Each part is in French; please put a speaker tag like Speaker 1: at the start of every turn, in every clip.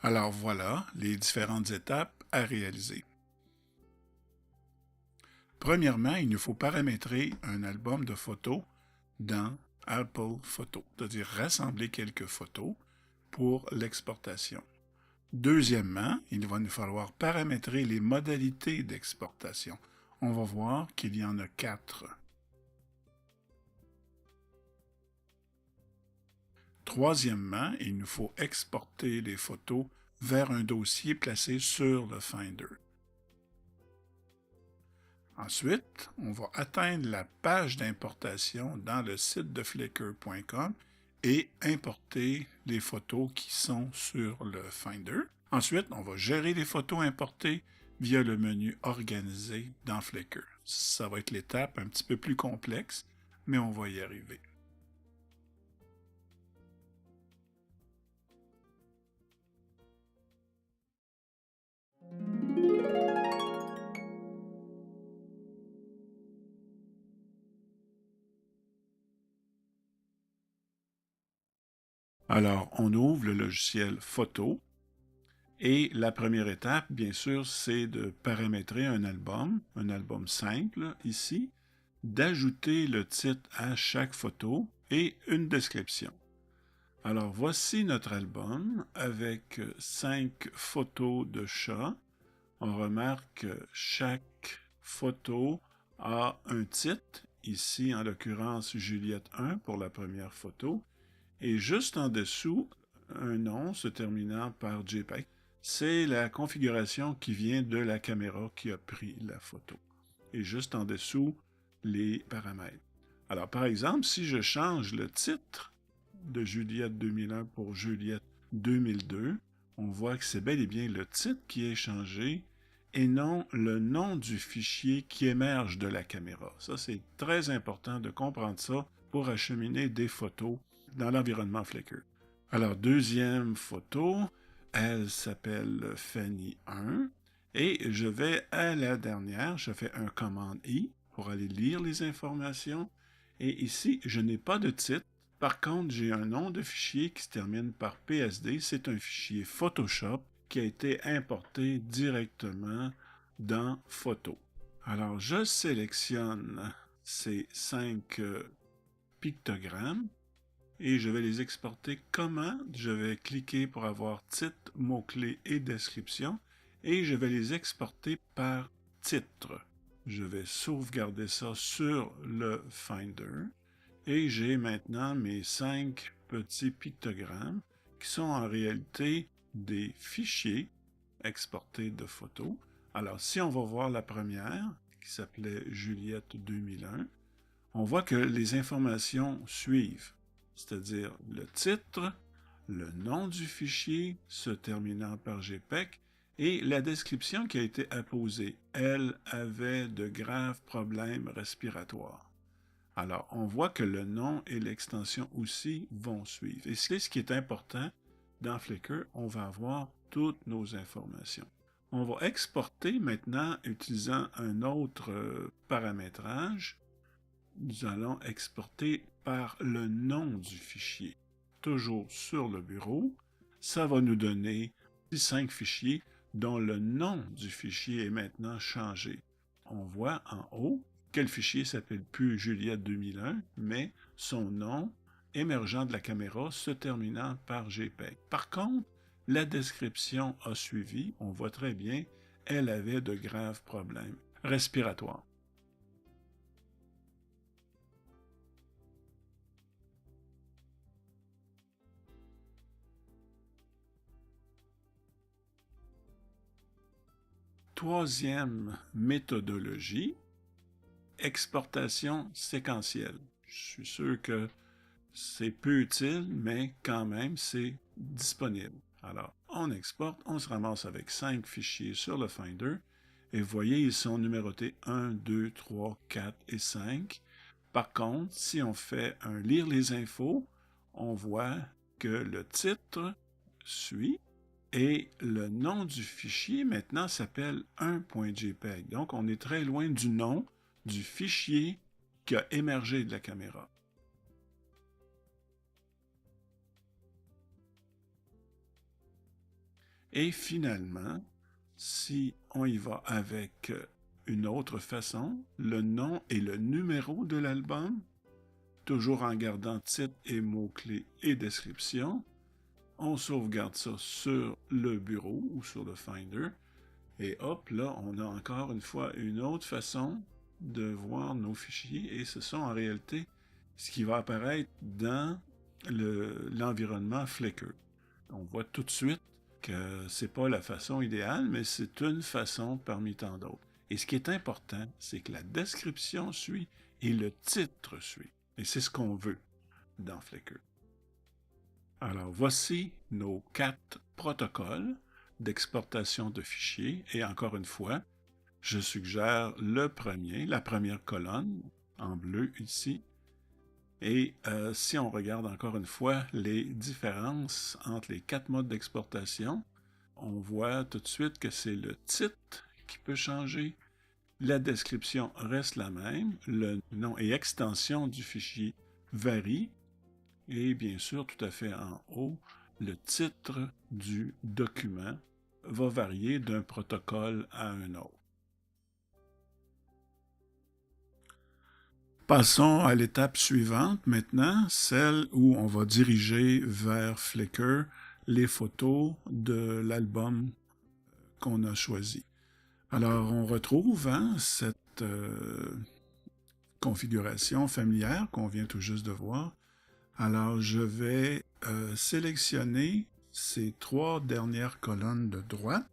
Speaker 1: Alors voilà les différentes étapes à réaliser. Premièrement, il nous faut paramétrer un album de photos dans Apple Photos, c'est-à-dire rassembler quelques photos pour l'exportation. Deuxièmement, il va nous falloir paramétrer les modalités d'exportation. On va voir qu'il y en a 4. Troisièmement, il nous faut exporter les photos vers un dossier placé sur le Finder. Ensuite, on va atteindre la page d'importation dans le site de Flickr.com et importer les photos qui sont sur le Finder. Ensuite, on va gérer les photos importées via le menu Organiser dans Flickr. Ça va être l'étape un petit peu plus complexe, mais on va y arriver. Alors, on ouvre le logiciel Photo et la première étape, bien sûr, c'est de paramétrer un album simple ici, d'ajouter le titre à chaque photo et une description. Alors, voici notre album avec 5 photos de chats. On remarque que chaque photo a un titre, ici en l'occurrence Juliette 1 pour la première photo, et juste en dessous, un nom se terminant par JPEG. C'est la configuration qui vient de la caméra qui a pris la photo. Et juste en dessous, les paramètres. Alors, par exemple, si je change le titre de Juliette 2001 pour Juliette 2002, on voit que c'est bel et bien le titre qui est changé et non le nom du fichier qui émerge de la caméra. Ça, c'est très important de comprendre ça pour acheminer des photos dans l'environnement Flickr. Alors, deuxième photo, elle s'appelle Fanny 1 et je vais à la dernière, je fais un commande I pour aller lire les informations et ici, je n'ai pas de titre. Par contre, j'ai un nom de fichier qui se termine par PSD. C'est un fichier Photoshop qui a été importé directement dans Photo. Alors, je sélectionne ces 5 pictogrammes et je vais les exporter comment? Je vais cliquer pour avoir titre, mot-clé et description et je vais les exporter par titre. Je vais sauvegarder ça sur le Finder et j'ai maintenant mes 5 petits pictogrammes qui sont en réalité des fichiers exportés de photos. Alors, si on va voir la première, qui s'appelait Juliette 2001, on voit que les informations suivent, c'est-à-dire le titre, le nom du fichier se terminant par JPEG et la description qui a été apposée. Elle avait de graves problèmes respiratoires. Alors, on voit que le nom et l'extension aussi vont suivre. Et c'est ce qui est important dans Flickr, on va avoir toutes nos informations. On va exporter maintenant utilisant un autre paramétrage. Nous allons exporter par le nom du fichier. Toujours sur le bureau, ça va nous donner 5 fichiers dont le nom du fichier est maintenant changé. On voit en haut que le fichier s'appelle plus Juliette 2001, mais son nom émergeant de la caméra se terminant par JPEG. Par contre, la description a suivi, on voit très bien, elle avait de graves problèmes respiratoires. Troisième méthodologie, exportation séquentielle. Je suis sûr que c'est peu utile, mais quand même, c'est disponible. Alors, on exporte, on se ramasse avec 5 fichiers sur le Finder, et vous voyez, ils sont numérotés 1, 2, 3, 4 et 5. Par contre, si on fait un lire les infos, on voit que le titre suit, et le nom du fichier maintenant s'appelle 1.jpg. Donc, on est très loin du nom du fichier qui a émergé de la caméra. Et finalement, si on y va avec une autre façon, le nom et le numéro de l'album, toujours en gardant titre et mots-clés et description, on sauvegarde ça sur le bureau ou sur le Finder, et hop, là, on a encore une fois une autre façon de voir nos fichiers, et ce sont en réalité ce qui va apparaître dans l'environnement Flickr. On voit tout de suite que c'est pas la façon idéale, mais c'est une façon parmi tant d'autres. Et ce qui est important, c'est que la description suit et le titre suit. Et c'est ce qu'on veut dans Flickr. Alors, voici nos 4 protocoles d'exportation de fichiers. Et encore une fois, je suggère le premier, la première colonne, en bleu ici. Et si on regarde encore une fois les différences entre les 4 modes d'exportation, on voit tout de suite que c'est le titre qui peut changer, la description reste la même, le nom et extension du fichier varie, et bien sûr, tout à fait en haut, le titre du document va varier d'un protocole à un autre. Passons à l'étape suivante maintenant, celle où on va diriger vers Flickr les photos de l'album qu'on a choisi. Alors, on retrouve cette configuration familière qu'on vient tout juste de voir. Alors, je vais sélectionner ces 3 dernières colonnes de droite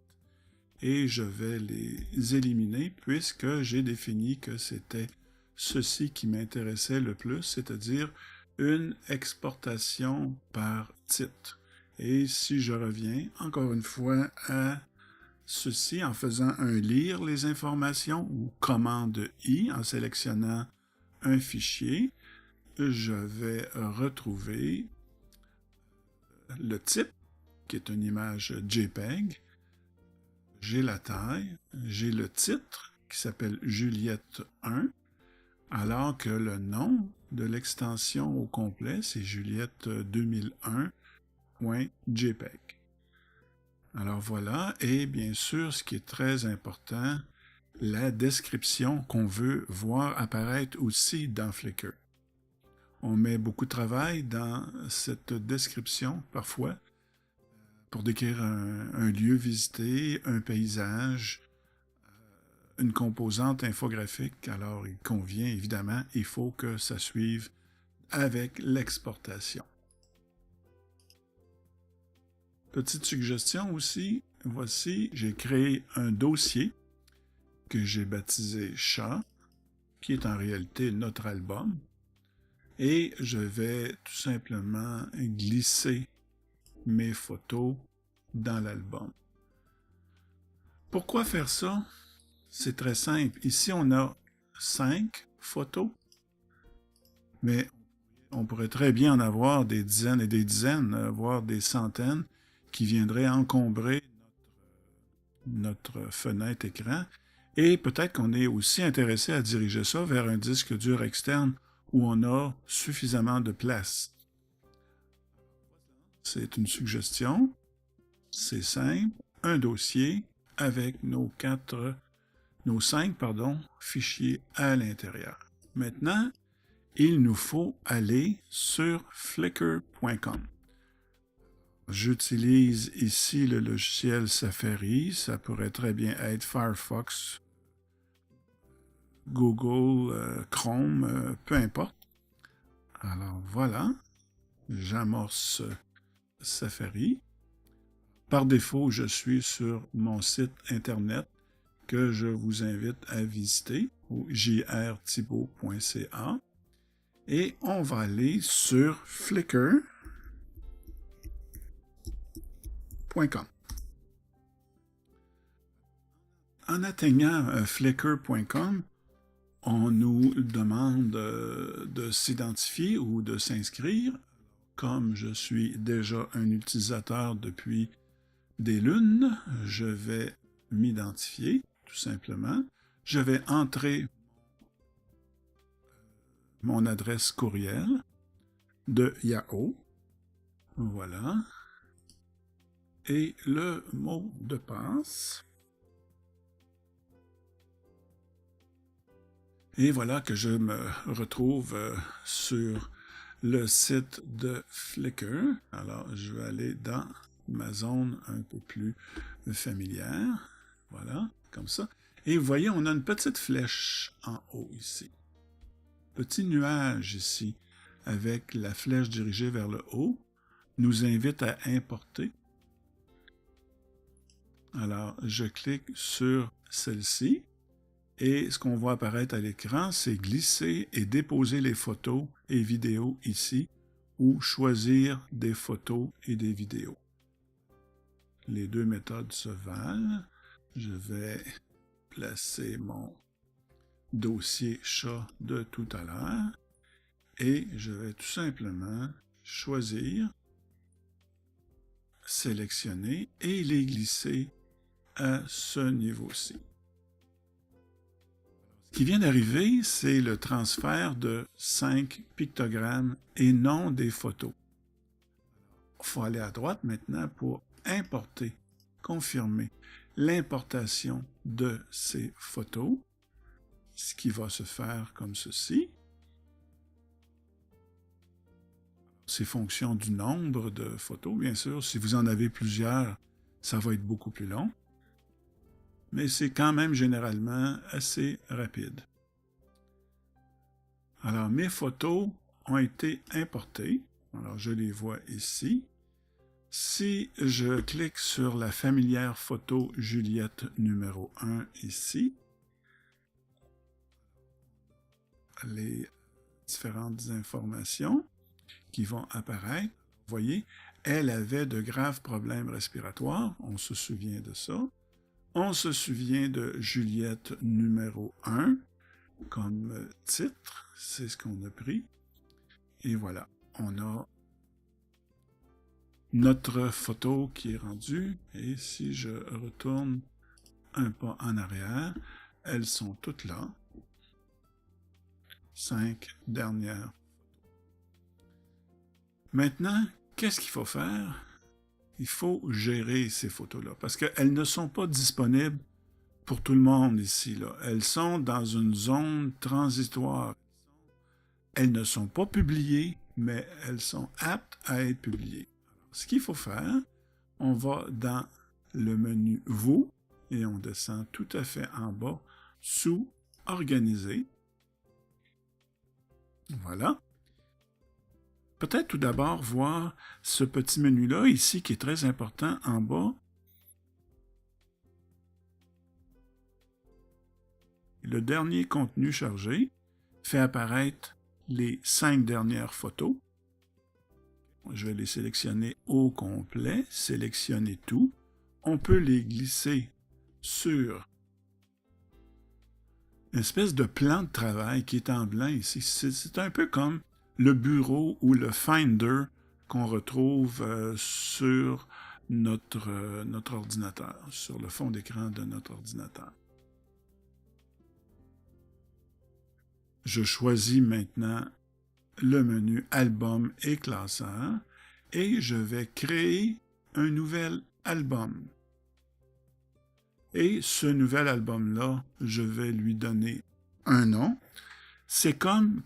Speaker 1: et je vais les éliminer puisque j'ai défini que c'était ceci qui m'intéressait le plus, c'est-à-dire une exportation par titre. Et si je reviens encore une fois à ceci en faisant un lire les informations ou commande I en sélectionnant un fichier, je vais retrouver le type qui est une image JPEG, j'ai la taille, j'ai le titre qui s'appelle Juliette 1, alors que le nom de l'extension au complet, c'est Juliette 2001.jpg. Alors voilà, et bien sûr, ce qui est très important, la description qu'on veut voir apparaître aussi dans Flickr. On met beaucoup de travail dans cette description, parfois, pour décrire un lieu visité, un paysage, une composante infographique. Alors, il convient, évidemment, il faut que ça suive avec l'exportation. Petite suggestion aussi, voici, j'ai créé un dossier que j'ai baptisé « Chat », qui est en réalité notre album, et je vais tout simplement glisser mes photos dans l'album. Pourquoi faire ça? C'est très simple. Ici, on a 5 photos, mais on pourrait très bien en avoir des dizaines et des dizaines, voire des centaines, qui viendraient encombrer notre fenêtre écran. Et peut-être qu'on est aussi intéressé à diriger ça vers un disque dur externe où on a suffisamment de place. C'est une suggestion. C'est simple. Un dossier avec nos 5 fichiers à l'intérieur. Maintenant, il nous faut aller sur flickr.com. J'utilise ici le logiciel Safari. Ça pourrait très bien être Firefox, Google, Chrome, peu importe. Alors voilà, j'amorce Safari. Par défaut, je suis sur mon site internet que je vous invite à visiter au jrthibault.ca et on va aller sur flickr.com. En atteignant flickr.com, on nous demande de s'identifier ou de s'inscrire. Comme je suis déjà un utilisateur depuis des lunes, je vais m'identifier, tout simplement. Je vais entrer mon adresse courriel de Yahoo. Voilà. et le mot de passe. Et voilà que je me retrouve sur le site de Flickr. Alors, je vais aller dans ma zone un peu plus familière. Voilà, comme ça. Et vous voyez, on a une petite flèche en haut ici. Petit nuage ici, avec la flèche dirigée vers le haut, nous invite à importer. Alors, je clique sur celle-ci. Et ce qu'on voit apparaître à l'écran, c'est glisser et déposer les photos et vidéos ici, ou choisir des photos et des vidéos. Les deux méthodes se valent. Je vais placer mon dossier chat de tout à l'heure et je vais tout simplement choisir, sélectionner et les glisser à ce niveau-ci. Ce qui vient d'arriver, c'est le transfert de 5 pictogrammes et non des photos. Il faut aller à droite maintenant pour importer, confirmer l'importation de ces photos, ce qui va se faire comme ceci. C'est fonction du nombre de photos, bien sûr. Si vous en avez plusieurs, ça va être beaucoup plus long. Mais c'est quand même généralement assez rapide. Alors, mes photos ont été importées. Alors, je les vois ici. Si je clique sur la familière photo Juliette numéro 1 ici, les différentes informations qui vont apparaître, vous voyez, elle avait de graves problèmes respiratoires, on se souvient de ça. On se souvient de Juliette numéro 1 comme titre, c'est ce qu'on a pris. Et voilà, on a notre photo qui est rendue. Et si je retourne un pas en arrière, elles sont toutes là. 5 dernières. Maintenant, qu'est-ce qu'il faut faire? Il faut gérer ces photos-là, parce qu'elles ne sont pas disponibles pour tout le monde ici, là. Elles sont dans une zone transitoire. Elles ne sont pas publiées, mais elles sont aptes à être publiées. Alors, ce qu'il faut faire, on va dans le menu « Vous » et on descend tout à fait en bas sous « Organiser ». Voilà. Peut-être tout d'abord voir ce petit menu-là ici qui est très important en bas. Le dernier contenu chargé fait apparaître les 5 dernières photos. Je vais les sélectionner au complet, sélectionner tout. On peut les glisser sur une espèce de plan de travail qui est en blanc ici. C'est un peu comme le bureau ou le Finder qu'on retrouve sur notre ordinateur, sur le fond d'écran de notre ordinateur. Je choisis maintenant le menu Album et classeur et je vais créer un nouvel album. Et ce nouvel album-là, je vais lui donner un nom. C'est comme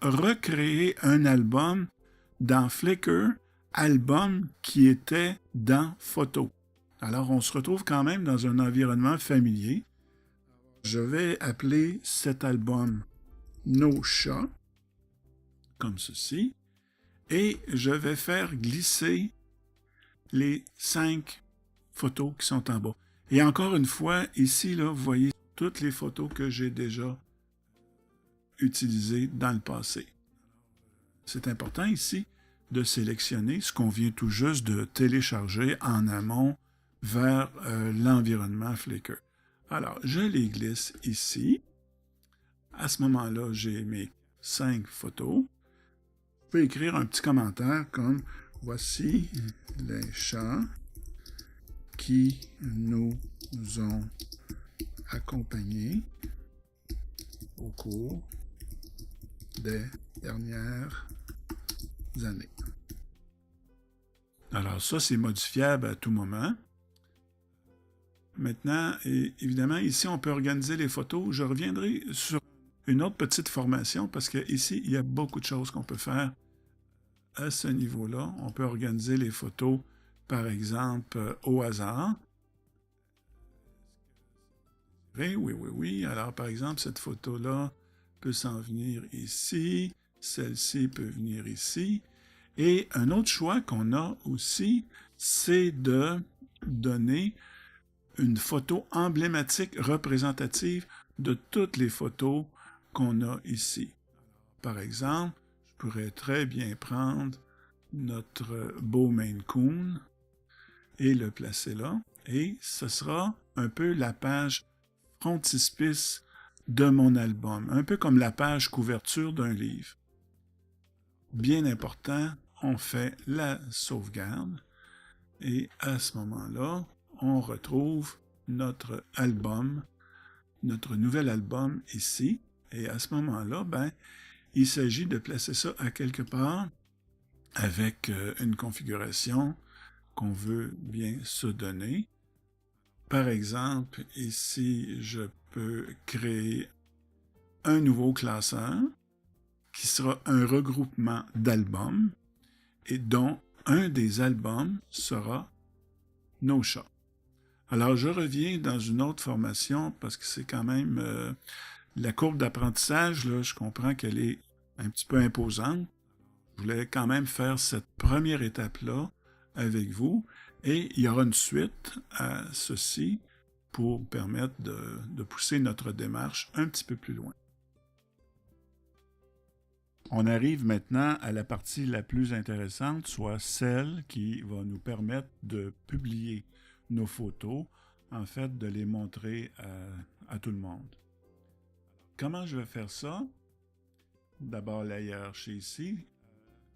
Speaker 1: recréer un album dans Flickr, album qui était dans Photo. Alors, on se retrouve quand même dans un environnement familier. Je vais appeler cet album Nos chats, comme ceci, et je vais faire glisser les 5 photos qui sont en bas. Et encore une fois, ici, là, vous voyez toutes les photos que j'ai déjà utilisées dans le passé. C'est important ici de sélectionner ce qu'on vient tout juste de télécharger en amont vers l'environnement Flickr. Alors, je les glisse ici. À ce moment-là, j'ai mes 5 photos. Je peux écrire un petit commentaire comme « Voici les chats qui nous ont accompagnés au cours des dernières années. » Alors ça, c'est modifiable à tout moment. Maintenant, évidemment, ici, on peut organiser les photos. Je reviendrai sur une autre petite formation parce qu'ici, il y a beaucoup de choses qu'on peut faire à ce niveau-là. On peut organiser les photos, par exemple, au hasard. Oui. Alors, par exemple, cette photo-là peut s'en venir ici. Celle-ci peut venir ici. Et un autre choix qu'on a aussi, c'est de donner une photo emblématique représentative de toutes les photos qu'on a ici. Par exemple, je pourrais très bien prendre notre beau Maine Coon et le placer là. Et ce sera un peu la page frontispice de mon album, un peu comme la page couverture d'un livre. Bien important, on fait la sauvegarde et à ce moment-là, on retrouve notre album, notre nouvel album ici. Et à ce moment-là, il s'agit de placer ça à quelque part avec une configuration qu'on veut bien se donner. Par exemple, ici, je peux créer un nouveau classeur qui sera un regroupement d'albums et dont un des albums sera nos chats. Alors, je reviens dans une autre formation parce que c'est quand même la courbe d'apprentissage, là, je comprends qu'elle est un petit peu imposante. Je voulais quand même faire cette première étape-là avec vous et il y aura une suite à ceci pour permettre de pousser notre démarche un petit peu plus loin. On arrive maintenant à la partie la plus intéressante, soit celle qui va nous permettre de publier nos photos, en fait, de les montrer à tout le monde. Comment je vais faire ça? D'abord, la hiérarchie ici.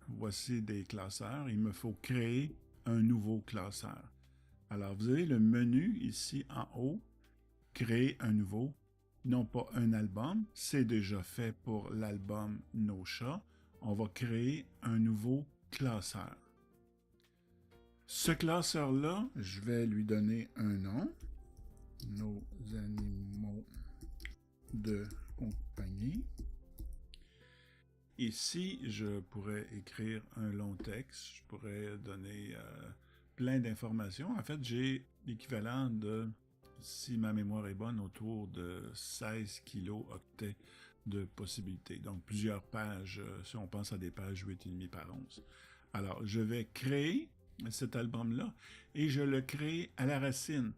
Speaker 1: Voici des classeurs. Il me faut créer un nouveau classeur. Alors, vous avez le menu ici en haut, créer un nouveau, non pas un album, c'est déjà fait pour l'album Nos chats. On va créer un nouveau classeur. Ce classeur-là, je vais lui donner un nom. Nos animaux de compagnie. Ici, je pourrais écrire un long texte. Je pourrais donner plein d'informations. En fait, j'ai l'équivalent de, si ma mémoire est bonne, autour de 16 kilo-octets de possibilités. Donc, plusieurs pages, si on pense à des pages 8,5 par 11. Alors, je vais créer cet album-là et je le crée à la racine.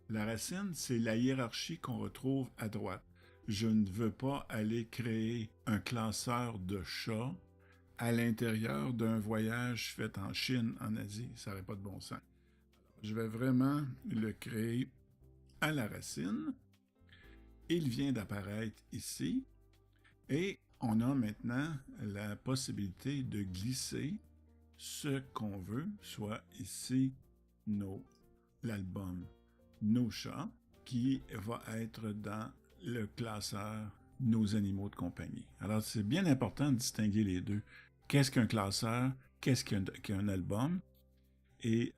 Speaker 1: La racine, c'est la hiérarchie qu'on retrouve à droite. Je ne veux pas aller créer un classeur de chats à l'intérieur d'un voyage fait en Chine, en Asie. Ça n'aurait pas de bon sens. Je vais vraiment le créer à la racine. Il vient d'apparaître ici. Et on a maintenant la possibilité de glisser ce qu'on veut, soit ici l'album Nos chats, qui va être dans le classeur Nos animaux de compagnie. Alors, c'est bien important de distinguer les deux. Qu'est-ce qu'un classeur? Qu'est-ce qu'un album? Et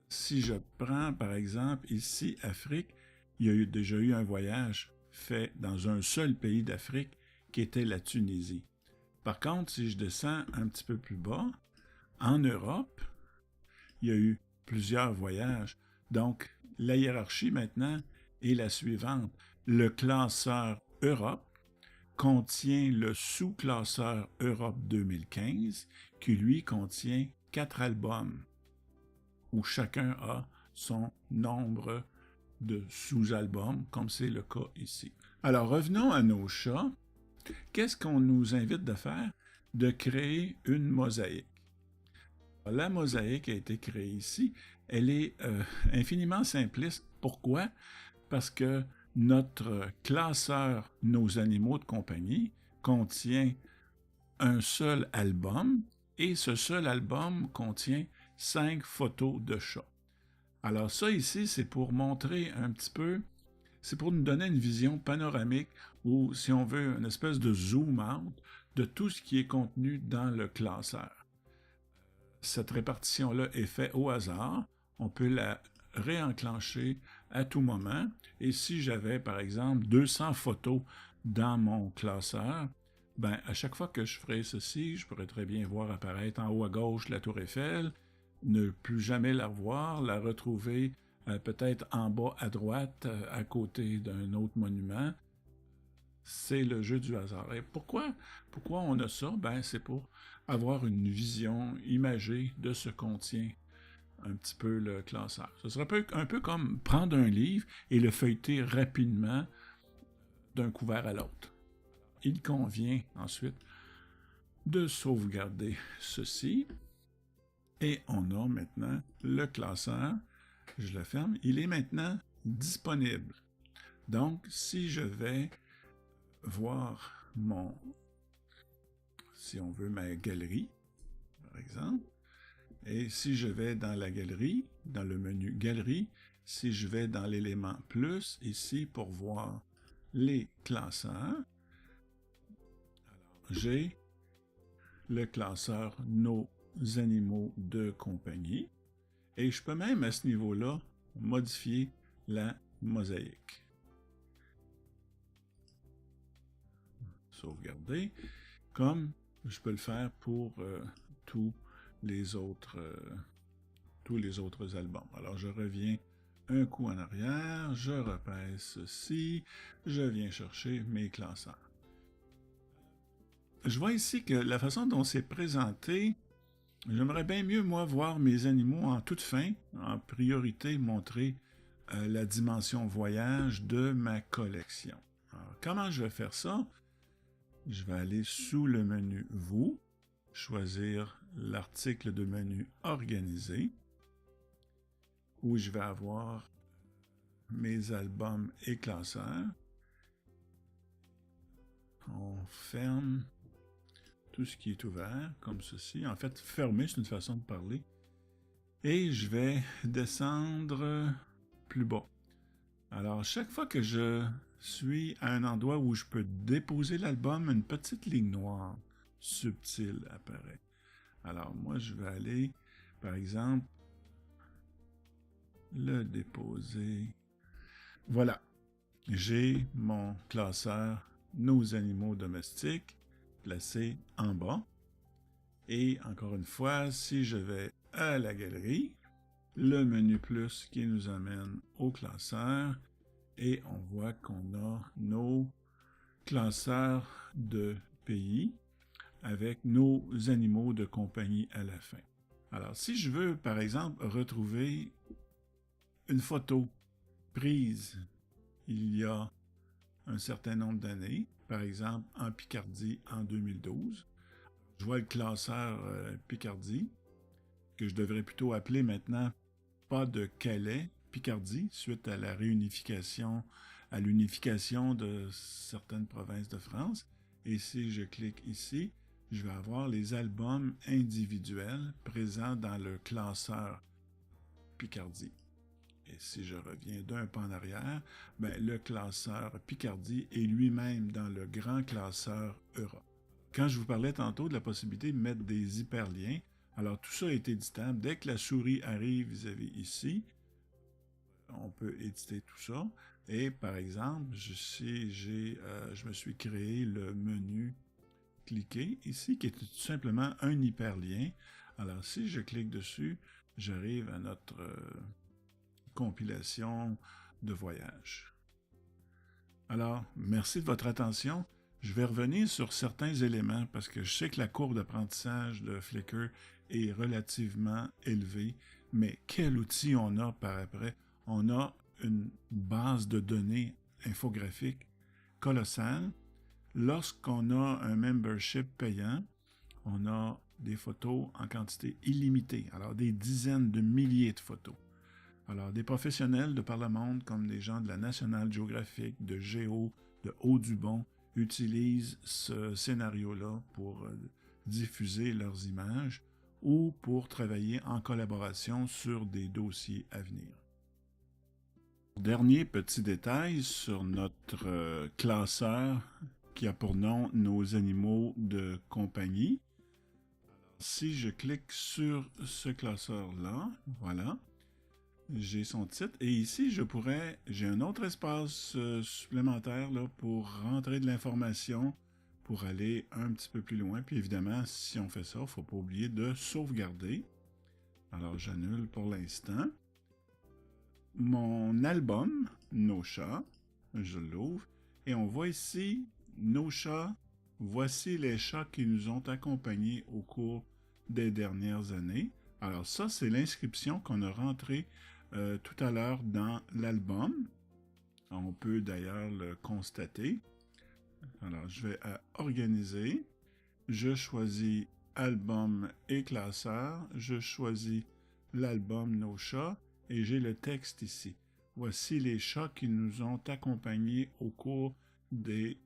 Speaker 1: si je prends, par exemple, ici, Afrique, il y a déjà eu un voyage fait dans un seul pays d'Afrique qui était la Tunisie. Par contre, si je descends un petit peu plus bas, en Europe, il y a eu plusieurs voyages. Donc, la hiérarchie maintenant est la suivante. Le classeur Europe contient le sous-classeur Europe 2015 qui, lui, contient 4 albums où chacun a son nombre de sous-albums, comme c'est le cas ici. Alors, revenons à nos chats. Qu'est-ce qu'on nous invite de faire? De créer une mosaïque. La mosaïque a été créée ici. Elle est infiniment simpliste. Pourquoi? Parce que notre classeur Nos animaux de compagnie contient un seul album et ce seul album contient 5 photos de chats. Alors ça ici, c'est pour montrer un petit peu, c'est pour nous donner une vision panoramique ou, si on veut, une espèce de zoom out de tout ce qui est contenu dans le classeur. cette répartition-là est faite au hasard. On peut la réenclencher à tout moment. Et si j'avais, par exemple, 200 photos dans mon classeur, ben, à chaque fois que je ferai ceci, je pourrais très bien voir apparaître en haut à gauche la tour Eiffel, ne plus jamais la revoir, la retrouver peut-être en bas à droite, à côté d'un autre monument. C'est le jeu du hasard. Et pourquoi on a ça? Ben, c'est pour avoir une vision imagée de ce qu'on contient un petit peu le classeur. Ce serait un peu comme prendre un livre et le feuilleter rapidement d'un couvert à l'autre. Il convient ensuite de sauvegarder ceci. Et on a maintenant le classeur. Je le ferme. Il est maintenant disponible. Donc, si je vais voir si on veut, ma galerie, par exemple, et si je vais dans la galerie, dans le menu Galerie, si je vais dans l'élément Plus, ici, pour voir les classeurs, j'ai le classeur Nos animaux de compagnie, et je peux même, à ce niveau-là, modifier la mosaïque. Sauvegarder, comme je peux le faire pour tous les autres albums. Alors, je reviens un coup en arrière, je repèse ceci, je viens chercher mes classeurs. Je vois ici que la façon dont c'est présenté, j'aimerais bien mieux, moi, voir mes animaux en toute fin, en priorité, montrer la dimension voyage de ma collection. Alors, comment je vais faire ça? Je vais aller sous le menu « Vous », choisir l'article de menu « Organiser », où je vais avoir mes albums et classeurs. On ferme tout ce qui est ouvert, comme ceci. En fait, fermer, c'est une façon de parler. Et je vais descendre plus bas. Alors, chaque fois que je suis à un endroit où je peux déposer l'album, une petite ligne noire subtile apparaît. Alors, moi, je vais aller, par exemple, le déposer. Voilà. J'ai mon classeur Nos animaux domestiques placé en bas. Et encore une fois, si je vais à la galerie, le menu plus qui nous amène au classeur, et on voit qu'on a nos classeurs de pays avec nos animaux de compagnie à la fin. Alors, si je veux, par exemple, retrouver une photo prise il y a un certain nombre d'années, par exemple en Picardie en 2012, je vois le classeur Picardie, que je devrais plutôt appeler maintenant pas de Calais, Picardie, suite à la réunification, à l'unification de certaines provinces de France. Et si je clique ici, je vais avoir les albums individuels présents dans le classeur Picardie. Et si je reviens d'un pas en arrière, ben, le classeur Picardie est lui-même dans le grand classeur Europe. Quand je vous parlais tantôt de la possibilité de mettre des hyperliens, alors tout ça est éditable. Dès que la souris arrive vis-à-vis ici, on peut éditer tout ça. Et par exemple, je me suis créé le menu cliquer ici, qui est tout simplement un hyperlien. Alors si je clique dessus, j'arrive à notre compilation de voyage. Alors, merci de votre attention. Je vais revenir sur certains éléments parce que je sais que la courbe d'apprentissage de Flickr est relativement élevée, mais quel outil on a par après? On a une base de données infographique colossale. Lorsqu'on a un membership payant, on a des photos en quantité illimitée, alors des dizaines de milliers de photos. Alors, des professionnels de par le monde, comme des gens de la National Geographic, de Géo, de Audubon, utilisent ce scénario-là pour diffuser leurs images ou pour travailler en collaboration sur des dossiers à venir. Dernier petit détail sur notre classeur qui a pour nom Nos animaux de compagnie. Si je clique sur ce classeur-là, voilà, j'ai son titre. Et ici, j'ai un autre espace supplémentaire là, pour rentrer de l'information, pour aller un petit peu plus loin. Puis évidemment, si on fait ça, il ne faut pas oublier de sauvegarder. Alors, j'annule pour l'instant. Mon album, Nos chats, je l'ouvre. Et on voit ici, Nos chats, voici les chats qui nous ont accompagnés au cours des dernières années. Alors ça, c'est l'inscription qu'on a rentrée tout à l'heure dans l'album. On peut d'ailleurs le constater. Alors, je vais à Organiser. Je choisis Album et classeur. Je choisis l'album Nos chats et j'ai le texte ici. Voici les chats qui nous ont accompagnés au cours des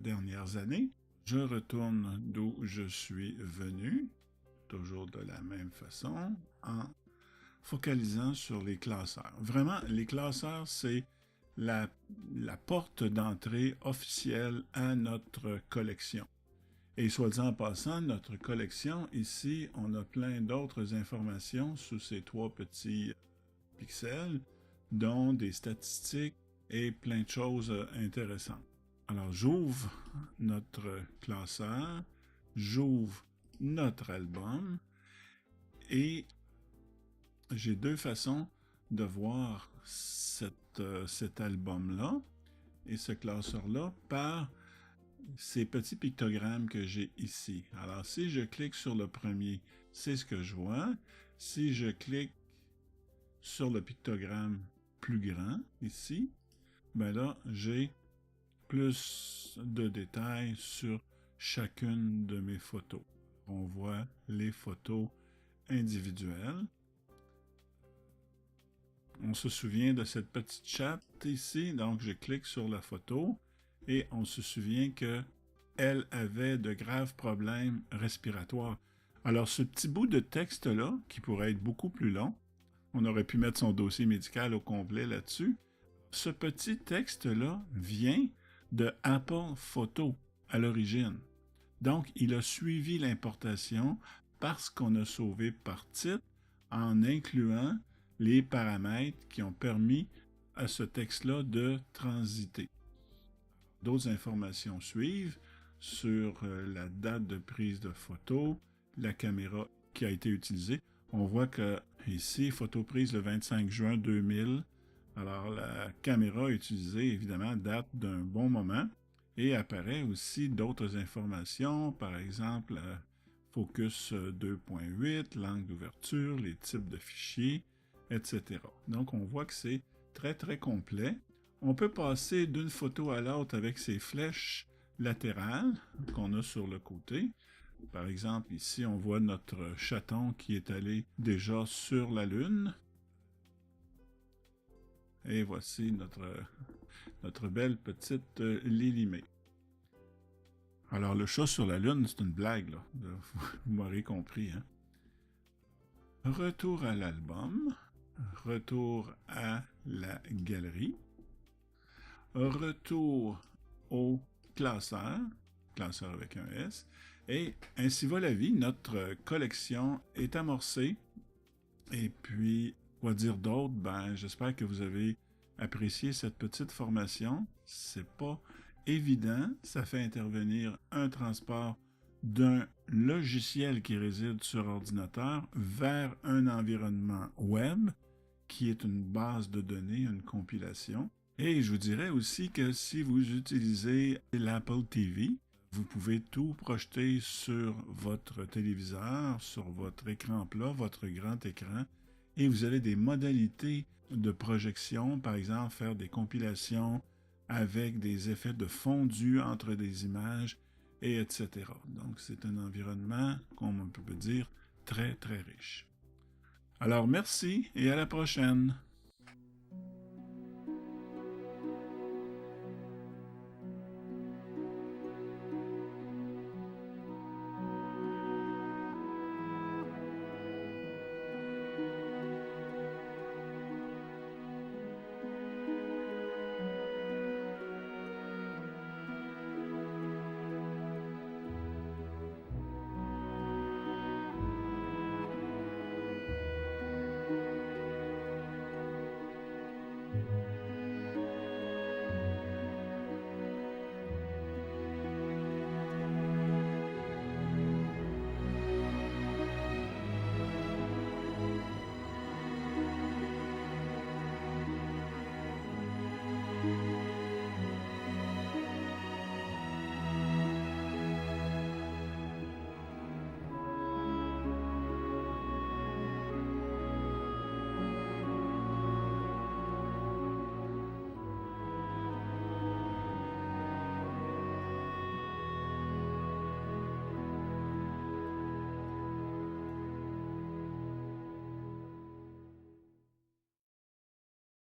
Speaker 1: dernières années. Je retourne d'où je suis venu, toujours de la même façon, en focalisant sur les classeurs. Vraiment, les classeurs, c'est la porte d'entrée officielle à notre collection. Et soit dit en passant, notre collection, ici, on a plein d'autres informations sous ces 3 petits pixels, dont des statistiques et plein de choses intéressantes. Alors, j'ouvre notre classeur, j'ouvre notre album, et j'ai 2 façons de voir cet album-là et ce classeur-là par ces petits pictogrammes que j'ai ici. Alors, si je clique sur le premier, c'est ce que je vois. Si je clique sur le pictogramme plus grand, ici, ben là, j'ai plus de détails sur chacune de mes photos. On voit les photos individuelles. On se souvient de cette petite chatte ici, donc je clique sur la photo et on se souvient qu'elle avait de graves problèmes respiratoires. Alors ce petit bout de texte-là, qui pourrait être beaucoup plus long, on aurait pu mettre son dossier médical au complet là-dessus, ce petit texte-là vient de Apple Photo à l'origine. Donc il a suivi l'importation parce qu'on a sauvé par titre en incluant les paramètres qui ont permis à ce texte-là de transiter. D'autres informations suivent sur la date de prise de photo, la caméra qui a été utilisée. On voit que ici, photo prise le 25 juin 2000. Alors la caméra utilisée, évidemment, date d'un bon moment et apparaît aussi d'autres informations, par exemple, focus 2.8, l'angle d'ouverture, les types de fichiers, etc. Donc, on voit que c'est très, très complet. On peut passer d'une photo à l'autre avec ces flèches latérales qu'on a sur le côté. Par exemple, ici, on voit notre chaton qui est allé déjà sur la Lune. Et voici notre belle petite Lilimé. Alors, le chat sur la Lune, c'est une blague, là. Vous m'aurez compris, hein? Retour à l'album. Retour à la galerie. Retour au classeur avec un S. Et ainsi va la vie, notre collection est amorcée. Et puis, quoi dire d'autre? Ben, j'espère que vous avez apprécié cette petite formation. C'est pas évident, ça fait intervenir un transport d'un logiciel qui réside sur ordinateur vers un environnement web qui est une base de données, une compilation. Et je vous dirais aussi que si vous utilisez l'Apple TV, vous pouvez tout projeter sur votre téléviseur, sur votre écran plat, votre grand écran, et vous avez des modalités de projection, par exemple faire des compilations avec des effets de fondu entre des images, et etc. Donc c'est un environnement, comme on peut dire, très très riche. Alors merci et à la prochaine!